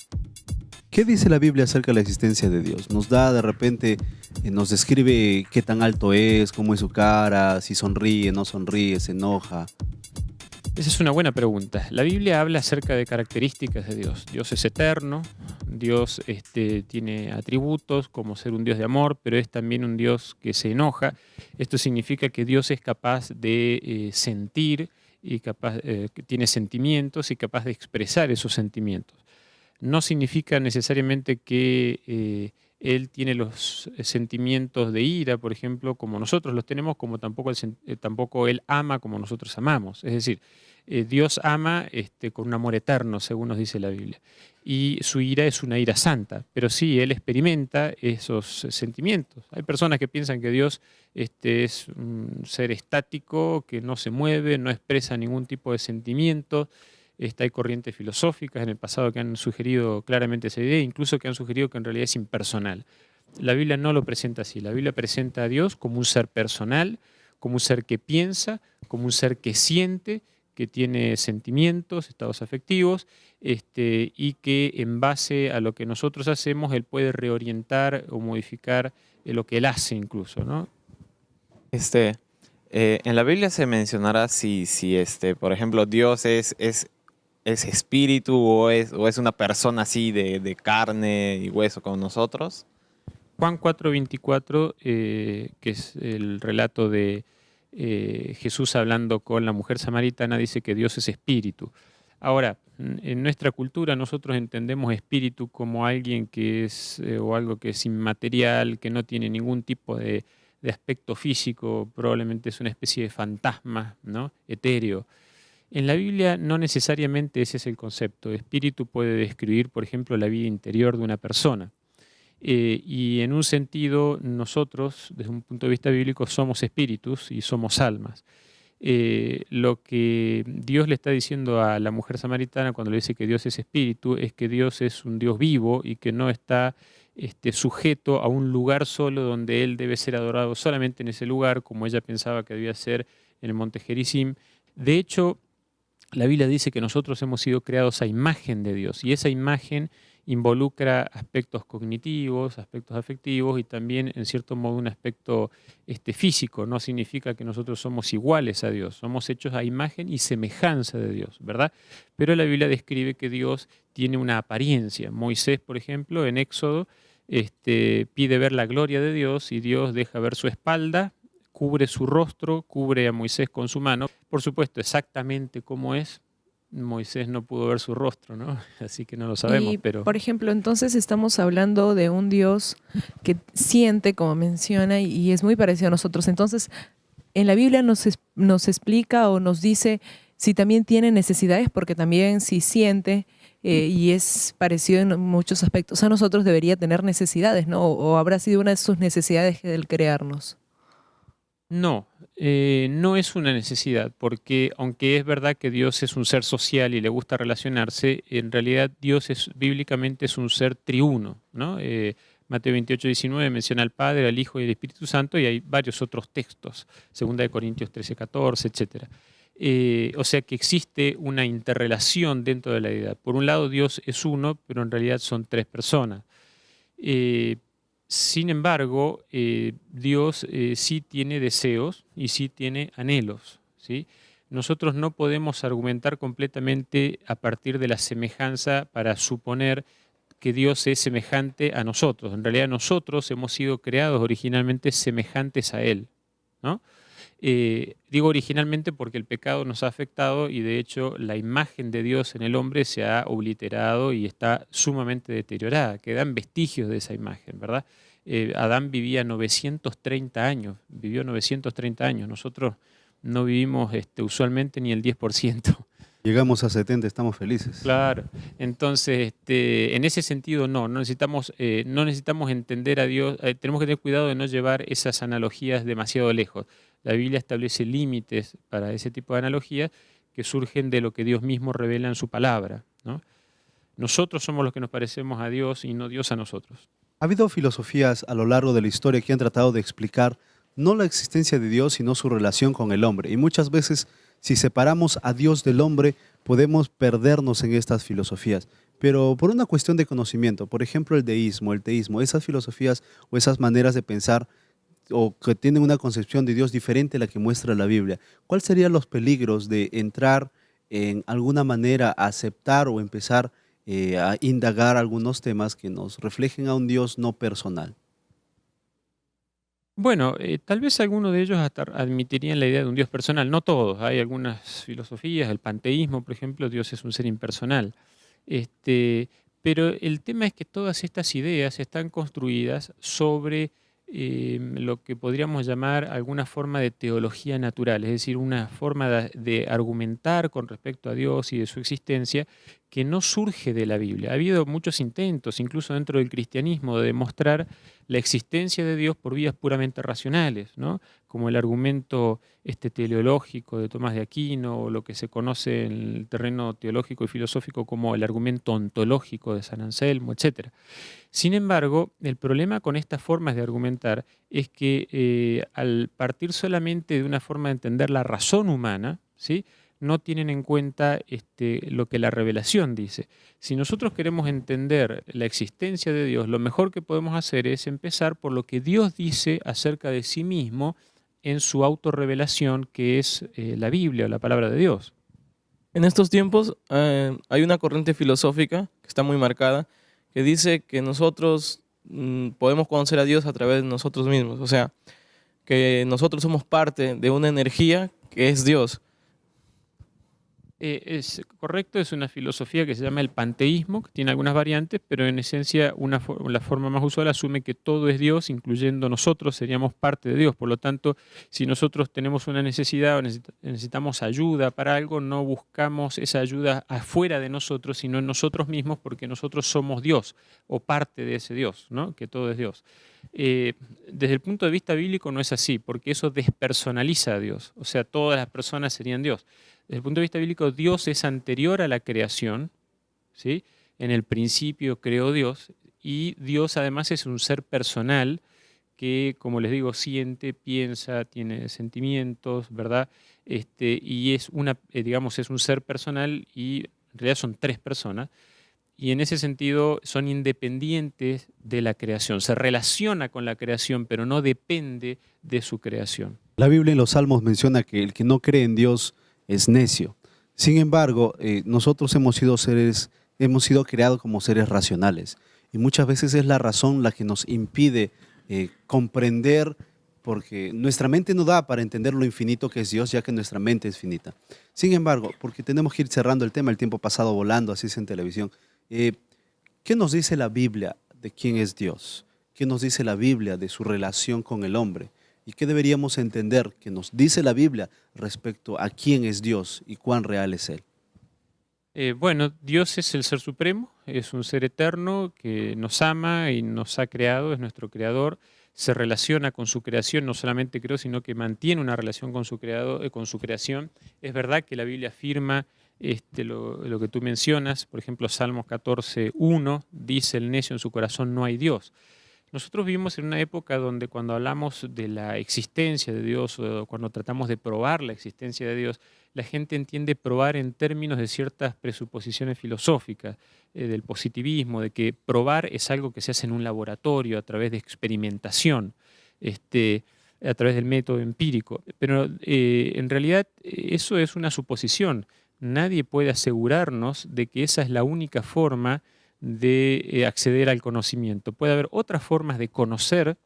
Speaker 1: ¿Qué dice la Biblia acerca de la existencia de Dios? Nos da de repente, nos describe qué tan alto es, cómo es su cara, si sonríe, no sonríe, se enoja.
Speaker 11: Esa es una buena pregunta. La Biblia habla acerca de características de Dios. Dios es eterno, Dios tiene atributos como ser un Dios de amor, pero es también un Dios que se enoja. Esto significa que Dios es capaz de sentir y que tiene sentimientos y capaz de expresar esos sentimientos. No significa necesariamente que Él tiene los sentimientos de ira, por ejemplo, como nosotros los tenemos, como tampoco Él ama como nosotros amamos. Es decir, Dios ama con un amor eterno, según nos dice la Biblia. Y su ira es una ira santa, pero sí, Él experimenta esos sentimientos. Hay personas que piensan que Dios es un ser estático, que no se mueve, no expresa ningún tipo de sentimiento. Hay corrientes filosóficas en el pasado que han sugerido claramente esa idea, incluso que han sugerido que en realidad es impersonal. La Biblia no lo presenta así. La Biblia presenta a Dios como un ser personal, como un ser que piensa, como un ser que siente, que tiene sentimientos, estados afectivos, y que en base a lo que nosotros hacemos, Él puede reorientar o modificar lo que Él hace incluso, ¿no?
Speaker 6: En la Biblia se mencionará si por ejemplo, Dios es espíritu o es una persona así de carne y hueso como nosotros.
Speaker 11: Juan 4:24, que es el relato de Jesús hablando con la mujer samaritana, dice que Dios es espíritu. Ahora, en nuestra cultura nosotros entendemos espíritu como alguien que es, o algo que es inmaterial, que no tiene ningún tipo de aspecto físico, probablemente es una especie de fantasma, ¿no? Etéreo. En la Biblia no necesariamente ese es el concepto. Espíritu puede describir, por ejemplo, la vida interior de una persona. Y en un sentido, nosotros, desde un punto de vista bíblico, somos espíritus y somos almas. Lo que Dios le está diciendo a la mujer samaritana cuando le dice que Dios es espíritu es que Dios es un Dios vivo y que no está sujeto a un lugar solo donde Él debe ser adorado solamente en ese lugar, como ella pensaba que debía ser en el monte Gerizim. De hecho, la Biblia dice que nosotros hemos sido creados a imagen de Dios y esa imagen involucra aspectos cognitivos, aspectos afectivos y también, en cierto modo, un aspecto físico. No significa que nosotros somos iguales a Dios, somos hechos a imagen y semejanza de Dios, ¿verdad? Pero la Biblia describe que Dios tiene una apariencia. Moisés, por ejemplo, en Éxodo, pide ver la gloria de Dios y Dios deja ver su espalda, cubre su rostro, cubre a Moisés con su mano. Por supuesto, exactamente cómo es, Moisés no pudo ver su rostro, ¿no? Así que no lo sabemos.
Speaker 9: Y,
Speaker 11: pero
Speaker 9: por ejemplo, entonces estamos hablando de un Dios que siente, como menciona, y es muy parecido a nosotros. Entonces, en la Biblia nos explica o nos dice si también tiene necesidades, porque también si siente y es parecido en muchos aspectos a nosotros, debería tener necesidades, ¿no? O habrá sido una de sus necesidades el crearnos.
Speaker 11: No, no es una necesidad, porque aunque es verdad que Dios es un ser social y le gusta relacionarse, en realidad Dios bíblicamente es un ser triuno, ¿no? Mateo 28:19 menciona al Padre, al Hijo y al Espíritu Santo, y hay varios otros textos, 2 Corintios 13:14, etc. O sea que existe una interrelación dentro de la deidad. Por un lado, Dios es uno, pero en realidad son tres personas. Sin embargo, Dios sí tiene deseos y sí tiene anhelos, ¿sí? Nosotros no podemos argumentar completamente a partir de la semejanza para suponer que Dios es semejante a nosotros. En realidad nosotros hemos sido creados originalmente semejantes a Él, ¿no? Digo originalmente porque el pecado nos ha afectado y de hecho la imagen de Dios en el hombre se ha obliterado y está sumamente deteriorada. Quedan vestigios de esa imagen, ¿verdad? Adán vivía 930 años, vivió 930 años. Nosotros no vivimos usualmente ni el 10%.
Speaker 1: Llegamos a 70, estamos felices.
Speaker 11: Claro, entonces en ese sentido no necesitamos entender a Dios, tenemos que tener cuidado de no llevar esas analogías demasiado lejos. La Biblia establece límites para ese tipo de analogías que surgen de lo que Dios mismo revela en su palabra, ¿no? Nosotros somos los que nos parecemos a Dios y no Dios a nosotros.
Speaker 1: Ha habido filosofías a lo largo de la historia que han tratado de explicar no la existencia de Dios, sino su relación con el hombre. Y muchas veces, si separamos a Dios del hombre, podemos perdernos en estas filosofías. Pero por una cuestión de conocimiento, por ejemplo el deísmo, el teísmo, esas filosofías o esas maneras de pensar o que tienen una concepción de Dios diferente a la que muestra la Biblia, ¿cuáles serían los peligros de entrar en alguna manera a aceptar o empezar a indagar algunos temas que nos reflejen a un Dios no personal?
Speaker 11: Bueno, tal vez algunos de ellos hasta admitirían la idea de un Dios personal, no todos. Hay algunas filosofías, el panteísmo, por ejemplo, Dios es un ser impersonal. Pero el tema es que todas estas ideas están construidas sobre lo que podríamos llamar alguna forma de teología natural, es decir, una forma de argumentar con respecto a Dios y de su existencia que no surge de la Biblia. Ha habido muchos intentos, incluso dentro del cristianismo, de demostrar la existencia de Dios por vías puramente racionales, ¿no? Como el argumento teleológico de Tomás de Aquino, o lo que se conoce en el terreno teológico y filosófico como el argumento ontológico de San Anselmo, etc. Sin embargo, el problema con estas formas de argumentar es que al partir solamente de una forma de entender la razón humana, ¿sí?, no tienen en cuenta lo que la revelación dice. Si nosotros queremos entender la existencia de Dios, lo mejor que podemos hacer es empezar por lo que Dios dice acerca de sí mismo en su autorrevelación, que es la Biblia o la palabra de Dios.
Speaker 7: En estos tiempos hay una corriente filosófica que está muy marcada, que dice que nosotros podemos conocer a Dios a través de nosotros mismos. O sea, que nosotros somos parte de una energía que es Dios.
Speaker 11: Es correcto, es una filosofía que se llama el panteísmo, que tiene algunas variantes, pero en esencia la forma más usual asume que todo es Dios, incluyendo nosotros, seríamos parte de Dios. Por lo tanto, si nosotros tenemos una necesidad o necesitamos ayuda para algo, no buscamos esa ayuda afuera de nosotros, sino en nosotros mismos, porque nosotros somos Dios o parte de ese Dios, ¿no? Que todo es Dios. Desde el punto de vista bíblico no es así, porque eso despersonaliza a Dios, o sea, todas las personas serían Dios. Desde el punto de vista bíblico, Dios es anterior a la creación, ¿sí? En el principio creó Dios, y Dios además es un ser personal que, como les digo, siente, piensa, tiene sentimientos, ¿verdad? Y es es un ser personal, y en realidad son tres personas, y en ese sentido son independientes de la creación. Se relaciona con la creación, pero no depende de su creación.
Speaker 1: La Biblia en los Salmos menciona que el que no cree en Dios es necio. Sin embargo, nosotros hemos sido creados como seres racionales, y muchas veces es la razón la que nos impide comprender, porque nuestra mente no da para entender lo infinito que es Dios, ya que nuestra mente es finita. Sin embargo, porque tenemos que ir cerrando el tema, el tiempo pasado volando, así es en televisión, ¿qué nos dice la Biblia de quién es Dios? ¿Qué nos dice la Biblia de su relación con el hombre? ¿Y qué deberíamos entender que nos dice la Biblia respecto a quién es Dios y cuán real es Él?
Speaker 11: Bueno, Dios es el Ser Supremo, es un ser eterno que nos ama y nos ha creado, es nuestro creador, se relaciona con su creación, no solamente creó, sino que mantiene una relación con su creación. Es verdad que la Biblia afirma lo que tú mencionas, por ejemplo, Salmos 14:1, dice: el necio en su corazón no hay Dios. Nosotros vivimos en una época donde cuando hablamos de la existencia de Dios o cuando tratamos de probar la existencia de Dios, la gente entiende probar en términos de ciertas presuposiciones filosóficas, del positivismo, de que probar es algo que se hace en un laboratorio a través de experimentación, a través del método empírico. Pero en realidad eso es una suposición. Nadie puede asegurarnos de que esa es la única forma de acceder al conocimiento. Puede haber otras formas de conocer,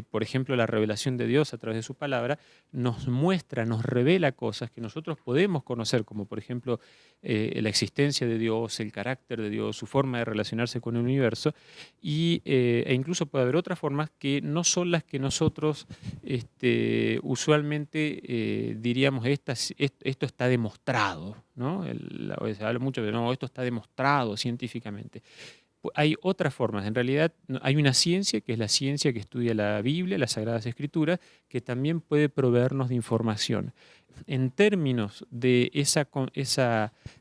Speaker 11: por ejemplo, la revelación de Dios a través de su palabra nos muestra, nos revela cosas que nosotros podemos conocer, como por ejemplo la existencia de Dios, el carácter de Dios, su forma de relacionarse con el universo, e incluso puede haber otras formas que no son las que nosotros usualmente diríamos, esto está demostrado, ¿no? Se habla mucho de, no, esto está demostrado científicamente. Hay otras formas. En realidad hay una ciencia, que es la ciencia que estudia la Biblia, las Sagradas Escrituras, que también puede proveernos de información. En términos de esa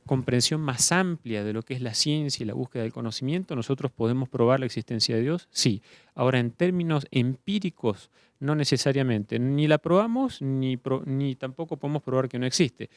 Speaker 11: comprensión más amplia de lo que es la ciencia y la búsqueda del conocimiento, ¿nosotros podemos probar la existencia de Dios? Sí. Ahora, en términos empíricos, no necesariamente. Ni la probamos, ni tampoco podemos probar que no existe.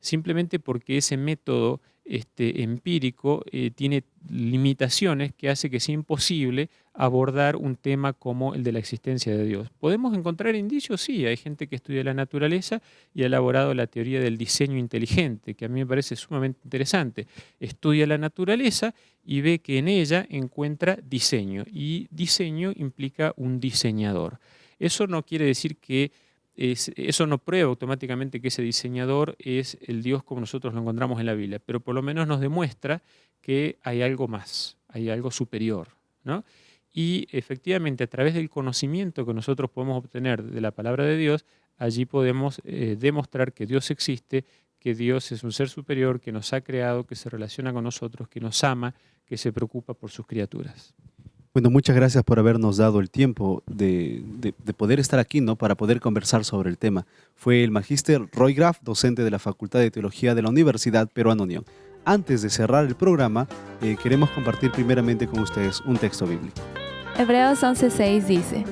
Speaker 11: Simplemente porque ese método empírico tiene limitaciones que hace que sea imposible abordar un tema como el de la existencia de Dios. ¿Podemos encontrar indicios? Sí, hay gente que estudia la naturaleza y ha elaborado la teoría del diseño inteligente, que a mí me parece sumamente interesante. Estudia la naturaleza y ve que en ella encuentra diseño, y diseño implica un diseñador. Eso no quiere decir que eso no prueba automáticamente que ese diseñador es el Dios como nosotros lo encontramos en la Biblia, pero por lo menos nos demuestra que hay algo más, hay algo superior, ¿no? Y efectivamente, a través del conocimiento que nosotros podemos obtener de la palabra de Dios, allí podemos demostrar que Dios existe, que Dios es un ser superior, que nos ha creado, que se relaciona con nosotros, que nos ama, que se preocupa por sus criaturas.
Speaker 1: Bueno, muchas gracias por habernos dado el tiempo de poder estar aquí, ¿no? Para poder conversar sobre el tema. Fue el magíster Roy Graf, docente de la Facultad de Teología de la Universidad Peruana Unión. Antes de cerrar el programa, queremos compartir primeramente con ustedes un texto bíblico.
Speaker 8: Hebreos 11:6 dice: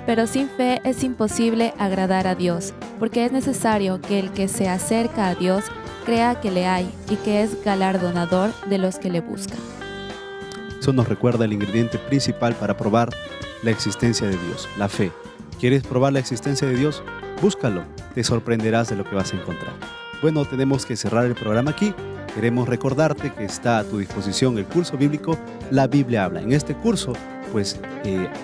Speaker 8: pero sin fe es imposible agradar a Dios, porque es necesario que el que se acerca a Dios crea que le hay y que es galardonador de los que le buscan.
Speaker 1: Eso nos recuerda el ingrediente principal para probar la existencia de Dios, la fe. ¿Quieres probar la existencia de Dios? Búscalo, te sorprenderás de lo que vas a encontrar. Bueno, tenemos que cerrar el programa aquí. Queremos recordarte que está a tu disposición el curso bíblico La Biblia Habla. En este curso, pues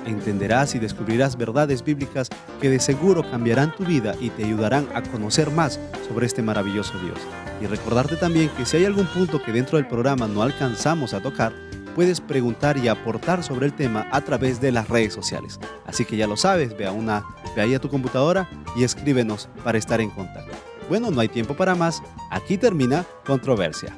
Speaker 1: entenderás y descubrirás verdades bíblicas que de seguro cambiarán tu vida y te ayudarán a conocer más sobre este maravilloso Dios. Y recordarte también que si hay algún punto que dentro del programa no alcanzamos a tocar, puedes preguntar y aportar sobre el tema a través de las redes sociales. Así que ya lo sabes, ve ahí a tu computadora y escríbenos para estar en contacto. Bueno, no hay tiempo para más. Aquí termina Controversia.